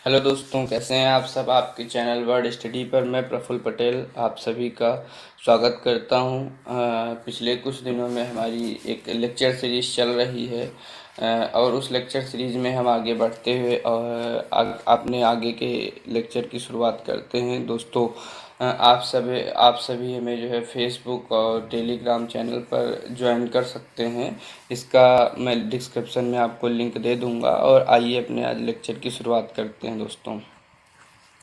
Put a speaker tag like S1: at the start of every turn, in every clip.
S1: Hello दोस्तों, कैसे हैं आप सब। आपके चैनल वर्ड स्टडी पर मैं प्रफुल्ल पटेल आप सभी का स्वागत करता हूं। पिछले कुछ दिनों में हमारी एक लेक्चर सीरीज़ चल रही है, और उस लेक्चर सीरीज़ में हम आगे बढ़ते हुए और अपने आगे के लेक्चर की शुरुआत करते हैं। दोस्तों, आप सभी हमें जो है फेसबुक और टेलीग्राम चैनल पर ज्वाइन कर सकते हैं। इसका मैं डिस्क्रिप्शन में आपको लिंक दे दूंगा। और आइए अपने आज लेक्चर की शुरुआत करते हैं।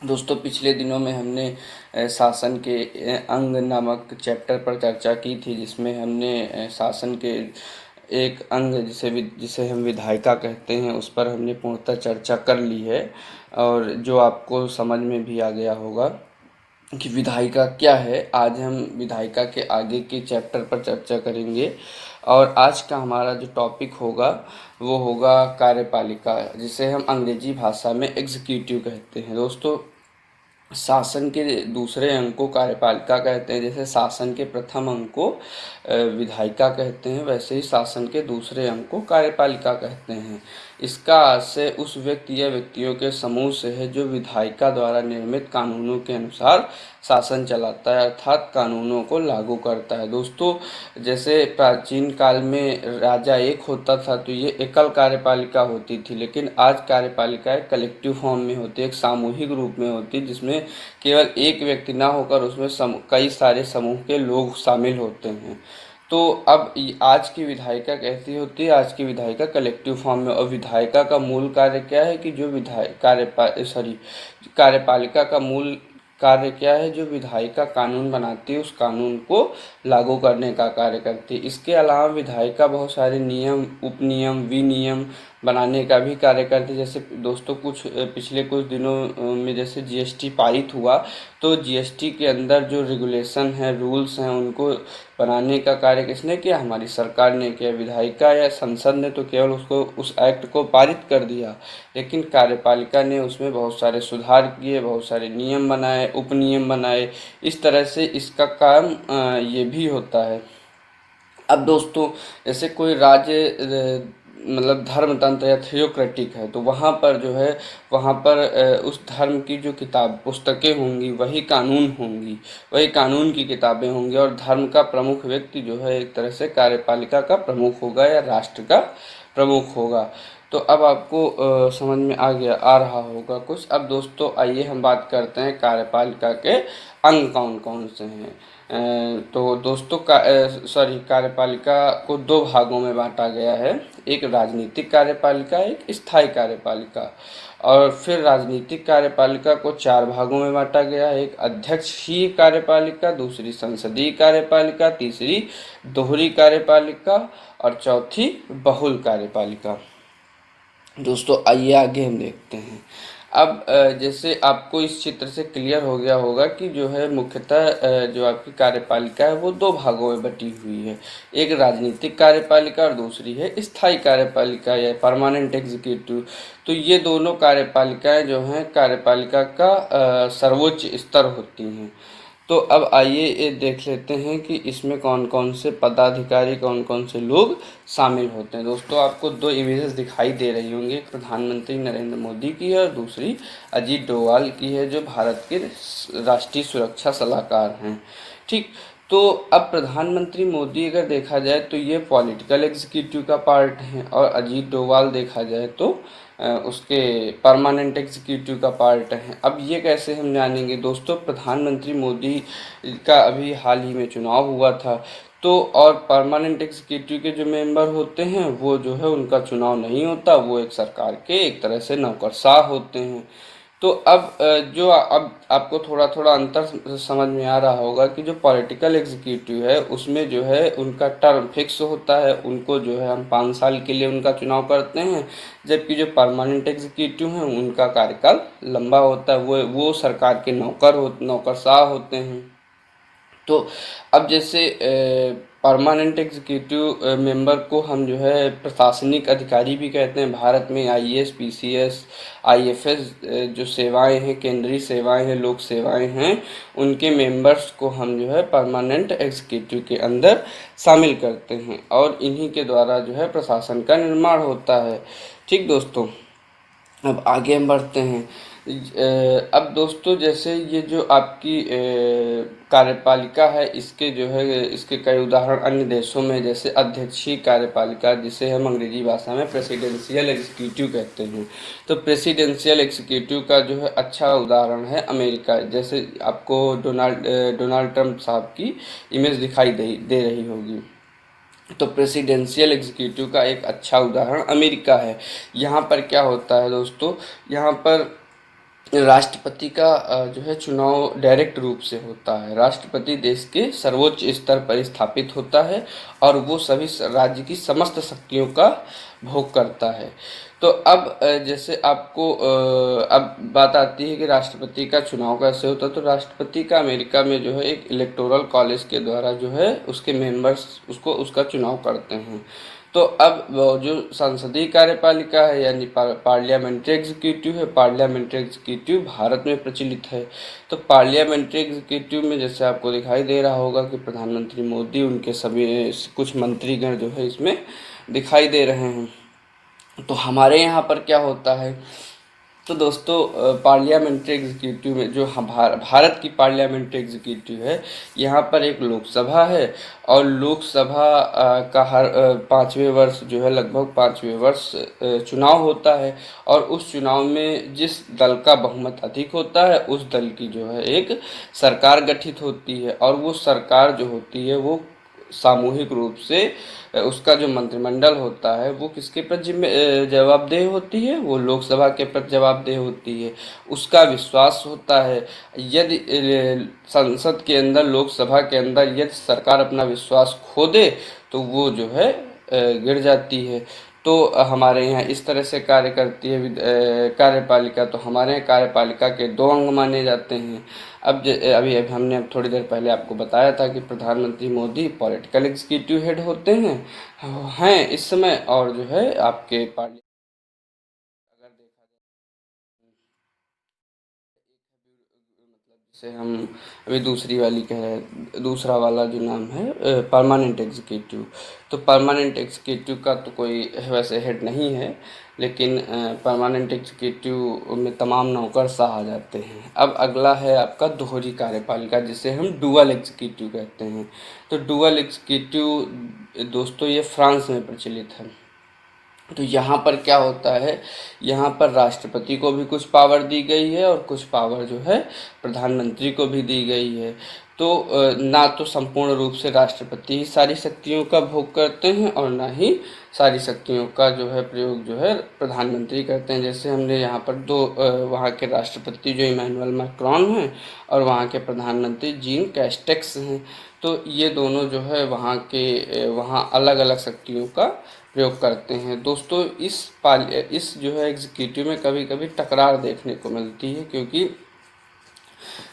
S1: दोस्तों पिछले दिनों में हमने शासन के अंग नामक चैप्टर पर चर्चा की थी, जिसमें हमने शासन के एक अंग जिसे हम विधायिका कहते हैं, उस पर हमने पूर्णतः चर्चा कर ली है। और जो आपको समझ में भी आ गया होगा कि विधायिका क्या है। आज हम विधायिका के आगे के चैप्टर पर चर्चा करेंगे। और आज का हमारा जो टॉपिक होगा वो होगा कार्यपालिका, जिसे हम अंग्रेजी भाषा में एग्जीक्यूटिव कहते हैं। दोस्तों, शासन के दूसरे अंग को कार्यपालिका कहते हैं। जैसे शासन के प्रथम अंग को विधायिका कहते हैं, वैसे ही शासन के दूसरे अंग को कार्यपालिका कहते हैं। इसका आशय उस व्यक्ति या व्यक्तियों के समूह से है जो विधायिका द्वारा निर्मित कानूनों के अनुसार शासन चलाता है, अर्थात कानूनों को लागू करता है। दोस्तों, जैसे प्राचीन काल में राजा एक होता था तो ये एकल कार्यपालिका होती थी, लेकिन आज कार्यपालिका एक कलेक्टिव फॉर्म में होती है, एक सामूहिक रूप में होती है, जिसमें केवल एक व्यक्ति ना होकर उसमें कई सारे समूह के लोग शामिल होते हैं। तो अब आज की विधायिका कैसी होती है? आज की विधायिका कलेक्टिव फॉर्म में। और विधायिका का मूल कार्य क्या है कि जो कार्यपालिका का मूल कार्य क्या है? जो विधायिका कानून बनाती है उस कानून को लागू करने का कार्य करती है। इसके अलावा विधायिका बहुत सारे नियम, उपनियम, विनियम बनाने का भी कार्य करती है। जैसे दोस्तों पिछले कुछ दिनों में जैसे जीएसटी पारित हुआ, तो जीएसटी के अंदर जो रेगुलेशन है, रूल्स हैं, उनको बनाने का कार्य किसने किया? हमारी सरकार ने किया। विधायिका या संसद ने तो केवल उसको उस एक्ट को पारित कर दिया, लेकिन कार्यपालिका ने उसमें बहुत सारे सुधार किए, बहुत सारे नियम बनाए, उपनियम बनाए। इस तरह से इसका काम ये भी होता है। अब दोस्तों, जैसे कोई राज्य मतलब धर्मतंत्र या थियोक्रेटिक है, तो वहाँ पर जो है, वहाँ पर उस धर्म की जो किताब पुस्तकें होंगी वही कानून होंगी, वही कानून की किताबें होंगी। और धर्म का प्रमुख व्यक्ति जो है एक तरह से कार्यपालिका का प्रमुख होगा या राष्ट्र का प्रमुख होगा। तो अब आपको समझ में आ रहा होगा कुछ। अब दोस्तों आइए हम बात करते हैं कार्यपालिका के अंग कौन कौन से हैं। तो दोस्तों कार्यपालिका को दो भागों में बांटा गया है। एक राजनीतिक कार्यपालिका, एक स्थायी कार्यपालिका। और फिर राजनीतिक कार्यपालिका को चार भागों में बांटा गया है। एक अध्यक्षीय कार्यपालिका, दूसरी संसदीय कार्यपालिका, तीसरी दोहरी कार्यपालिका और चौथी बहुल कार्यपालिका। दोस्तों आइए आगे हम देखते हैं। अब जैसे आपको इस चित्र से क्लियर हो गया होगा कि जो है मुख्यतः जो आपकी कार्यपालिका है वो दो भागों में बटी हुई है। एक राजनीतिक कार्यपालिका और दूसरी है स्थायी कार्यपालिका या परमानेंट एग्जीक्यूटिव। तो ये दोनों कार्यपालिकाएं जो हैं कार्यपालिका का सर्वोच्च स्तर होती हैं। तो अब आइए ये देख लेते हैं कि इसमें कौन कौन से पदाधिकारी, कौन कौन से लोग शामिल होते हैं। दोस्तों, आपको दो इमेजेस दिखाई दे रही होंगी, एक प्रधानमंत्री नरेंद्र मोदी की है और दूसरी अजीत डोभाल की है, जो भारत के राष्ट्रीय सुरक्षा सलाहकार हैं। ठीक, तो अब प्रधानमंत्री मोदी अगर देखा जाए तो ये पॉलिटिकल एग्जीक्यूटिव का पार्ट है, और अजीत डोभाल देखा जाए तो उसके परमानेंट एग्जीक्यूटिव का पार्ट है। अब ये कैसे हम जानेंगे? दोस्तों, प्रधानमंत्री मोदी का अभी हाल ही में चुनाव हुआ था, तो और परमानेंट एग्जीक्यूटिव के जो मेंबर होते हैं वो जो है उनका चुनाव नहीं होता, वो एक सरकार के एक तरह से नौकरशाह होते हैं। तो अब जो अब आपको थोड़ा थोड़ा अंतर समझ में आ रहा होगा कि जो पॉलिटिकल एग्जीक्यूटिव है उसमें जो है उनका टर्म फिक्स होता है, उनको जो है हम 5 साल के लिए उनका चुनाव करते हैं। जबकि जो परमानेंट एग्जीक्यूटिव हैं उनका कार्यकाल लंबा होता है, वो सरकार के नौकरशाह होते हैं। तो अब जैसे परमानेंट एग्जीक्यूटिव मेंबर को हम जो है प्रशासनिक अधिकारी भी कहते हैं। भारत में आईएएस, पीसीएस, आईएफएस जो सेवाएं हैं, केंद्रीय सेवाएं हैं, लोक सेवाएं हैं, उनके मेंबर्स को हम जो है परमानेंट एग्जीक्यूटिव के अंदर शामिल करते हैं, और इन्हीं के द्वारा जो है प्रशासन का निर्माण होता है। ठीक दोस्तों, अब आगे हम बढ़ते हैं। अब दोस्तों जैसे ये जो आपकी कार्यपालिका है, इसके जो है इसके कई उदाहरण अन्य देशों में, जैसे अध्यक्षीय कार्यपालिका, जिसे हम अंग्रेजी भाषा में प्रेसिडेंशियल एग्जीक्यूटिव कहते हैं। तो प्रेसिडेंशियल एग्जीक्यूटिव का जो है अच्छा उदाहरण है अमेरिका। जैसे आपको डोनाल्ड ट्रंप साहब की इमेज दिखाई दे रही होगी। तो प्रेसिडेंशियल एग्जीक्यूटिव का एक अच्छा उदाहरण अमेरिका है। यहाँ पर क्या होता है दोस्तों, यहाँ पर राष्ट्रपति का जो है चुनाव डायरेक्ट रूप से होता है। राष्ट्रपति देश के सर्वोच्च स्तर पर स्थापित होता है और वो सभी राज्य की समस्त शक्तियों का भोग करता है। तो अब जैसे आपको अब बात आती है कि राष्ट्रपति का चुनाव कैसे होता है। तो राष्ट्रपति का अमेरिका में जो है एक इलेक्टोरल कॉलेज के द्वारा जो है उसके मेंबर्स उसको उसका चुनाव करते हैं। तो अब वो जो संसदीय कार्यपालिका है यानी पार्लियामेंट्री एग्जीक्यूटिव है, पार्लियामेंट्री एग्जीक्यूटिव भारत में प्रचलित है। तो पार्लियामेंट्री एग्जीक्यूटिव में जैसे आपको दिखाई दे रहा होगा कि प्रधानमंत्री मोदी, उनके सभी कुछ मंत्रीगण जो है इसमें दिखाई दे रहे हैं। तो हमारे यहाँ पर क्या होता है, तो दोस्तों पार्लियामेंट्री एग्जीक्यूटिव में जो भारत की पार्लियामेंट्री एग्जीक्यूटिव है, यहाँ पर एक लोकसभा है और लोकसभा का हर 5वें वर्ष जो है, लगभग 5वें वर्ष चुनाव होता है। और उस चुनाव में जिस दल का बहुमत अधिक होता है उस दल की जो है एक सरकार गठित होती है। और वो सरकार जो होती है वो सामूहिक रूप से उसका जो मंत्रिमंडल होता है वो किसके प्रति जवाबदेह होती है, वो लोकसभा के प्रति जवाबदेह होती है। उसका विश्वास होता है। यदि संसद के अंदर, लोकसभा के अंदर यदि सरकार अपना विश्वास खो दे तो वो जो है गिर जाती है। तो हमारे यहाँ इस तरह से कार्य करती है कार्यपालिका। तो हमारे यहाँ कार्यपालिका के दो अंग माने जाते हैं। अभी हमने अब थोड़ी देर पहले आपको बताया था कि प्रधानमंत्री मोदी पॉलिटिकल एग्जीक्यूटिव हेड होते हैं इस समय। और जो है आपके पार्लियामेंट, अगर देखा जाए, मतलब जिसे हम अभी दूसरी वाली कह रहे हैं, दूसरा वाला जो नाम है परमानेंट एग्जीक्यूटिव। तो परमानेंट एग्जीक्यूटिव का तो कोई वैसे हेड नहीं है, लेकिन परमानेंट एग्जीक्यूटिव में तमाम नौकरशाह आ जाते हैं। अब अगला है आपका दोहरी कार्यपालिका, जिसे हम डुअल एग्जीक्यूटिव कहते हैं। तो डुअल एग्जीक्यूटिव दोस्तों ये फ्रांस में प्रचलित है। तो यहाँ पर क्या होता है, यहाँ पर राष्ट्रपति को भी कुछ पावर दी गई है और कुछ पावर जो है प्रधानमंत्री को भी दी गई है। तो ना तो संपूर्ण रूप से राष्ट्रपति ही सारी शक्तियों का भोग करते हैं और ना ही सारी शक्तियों का जो है प्रयोग जो है प्रधानमंत्री करते हैं। जैसे हमने यहाँ पर दो वहाँ के राष्ट्रपति जो इमैनुअल मैक्रोन हैं और वहाँ के प्रधानमंत्री जीन कैस्टेक्स हैं। तो ये दोनों जो है वहाँ अलग अलग शक्तियों का प्रयोग करते हैं। दोस्तों इस जो है एग्जीक्यूटिव में कभी कभी टकरार देखने को मिलती है, क्योंकि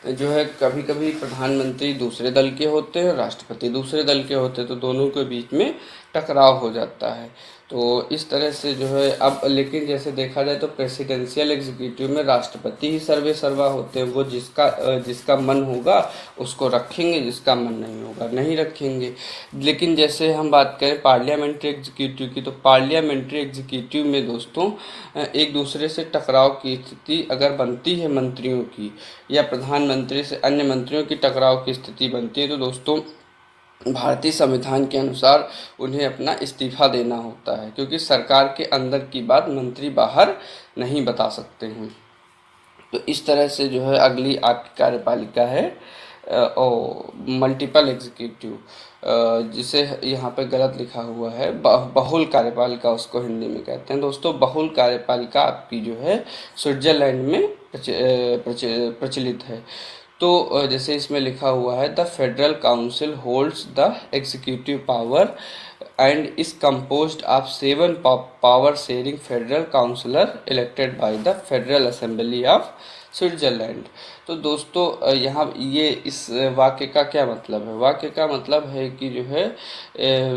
S1: जो है कभी कभी प्रधानमंत्री दूसरे दल के होते हैं, राष्ट्रपति दूसरे दल के होते हैं, तो दोनों के बीच में टकराव हो जाता है। तो इस तरह से जो है अब, लेकिन जैसे देखा जाए तो प्रेसिडेंशियल एग्जीक्यूटिव में राष्ट्रपति ही सर्वे सर्वा होते हैं। वो जिसका मन होगा उसको रखेंगे, जिसका मन नहीं होगा नहीं रखेंगे। लेकिन जैसे हम बात करें पार्लियामेंट्री एग्जीक्यूटिव की, तो पार्लियामेंट्री एग्जीक्यूटिव में दोस्तों एक दूसरे से टकराव की स्थिति अगर बनती है मंत्रियों की, या प्रधानमंत्री से अन्य मंत्रियों की टकराव की स्थिति बनती है, तो दोस्तों भारतीय संविधान के अनुसार उन्हें अपना इस्तीफा देना होता है, क्योंकि सरकार के अंदर की बात मंत्री बाहर नहीं बता सकते हैं। तो इस तरह से जो है अगली आपकी कार्यपालिका है और मल्टीपल एग्जीक्यूटिव, जिसे यहाँ पे गलत लिखा हुआ है, बहुल कार्यपालिका उसको हिंदी में कहते हैं। दोस्तों बहुल कार्यपालिका आपकी जो है स्विट्जरलैंड में प्रचलित है। तो जैसे इसमें लिखा हुआ है, the federal council holds the executive power and is composed of 7 power sharing federal councillor elected by the federal assembly of Switzerland. तो दोस्तों यहाँ ये इस वाक्य का क्या मतलब है, वाक्य का मतलब है कि जो है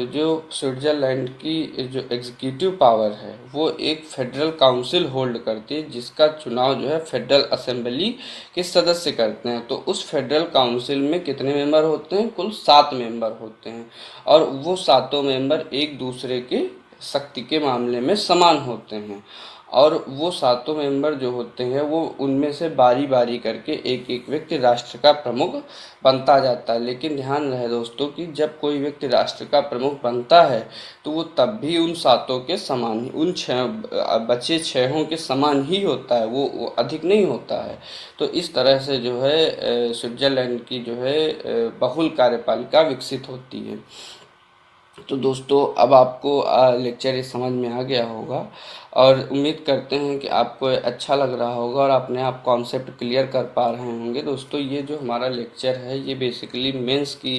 S1: जो स्विट्जरलैंड की जो एग्जीक्यूटिव पावर है वो एक फेडरल काउंसिल होल्ड करती है, जिसका चुनाव जो है फेडरल असेंबली के सदस्य करते हैं। तो उस फेडरल काउंसिल में कितने मेंबर होते हैं, कुल 7 मेंबर होते हैं। और वो सातों मेंबर एक दूसरे के शक्ति के मामले में समान होते हैं। और वो सातों मेंबर जो होते हैं वो उनमें से बारी बारी करके एक एक व्यक्ति राष्ट्र का प्रमुख बनता जाता है। लेकिन ध्यान रहे दोस्तों कि जब कोई व्यक्ति राष्ट्र का प्रमुख बनता है तो वो तब भी उन सातों के समान ही, उन छह बचे छहों के समान ही होता है, वो अधिक नहीं होता है। तो इस तरह से जो है स्विट्जरलैंड की जो है बहुल कार्यपालिका विकसित होती है। तो दोस्तों अब आपको लेक्चर ये समझ में आ गया होगा और उम्मीद करते हैं कि आपको ये अच्छा लग रहा होगा और अपने आप कॉन्सेप्ट क्लियर कर पा रहे होंगे। दोस्तों ये जो हमारा लेक्चर है ये बेसिकली मेंस की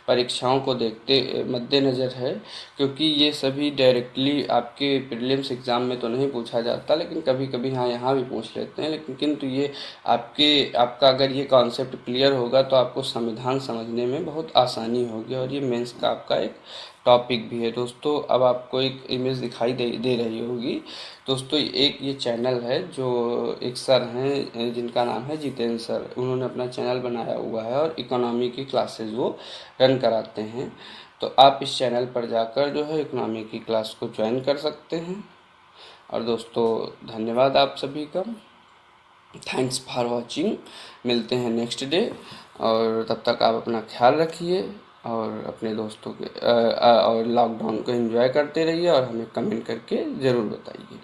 S1: परीक्षाओं को देखते मद्देनज़र है, क्योंकि ये सभी डायरेक्टली आपके प्रीलिम्स एग्ज़ाम में तो नहीं पूछा जाता, लेकिन कभी कभी हाँ यहाँ भी पूछ लेते हैं। लेकिन किंतु ये आपका अगर ये कॉन्सेप्ट क्लियर होगा तो आपको संविधान समझने में बहुत आसानी होगी और ये मेंस का आपका एक टॉपिक भी है। दोस्तों अब आपको एक इमेज दिखाई दे रही होगी। दोस्तों एक ये चैनल है जो एक सर हैं जिनका नाम है जितेंद्र सर, उन्होंने अपना चैनल बनाया हुआ है और इकोनॉमी की क्लासेस वो रन कराते हैं। तो आप इस चैनल पर जाकर जो है इकोनॉमी की क्लास को ज्वाइन कर सकते हैं। और दोस्तों धन्यवाद आप सभी का, थैंक्स फॉर वॉचिंग। मिलते हैं नेक्स्ट डे और तब तक आप अपना ख्याल रखिए और अपने दोस्तों के और लॉकडाउन को एंजॉय करते रहिए और हमें कमेंट करके ज़रूर बताइए।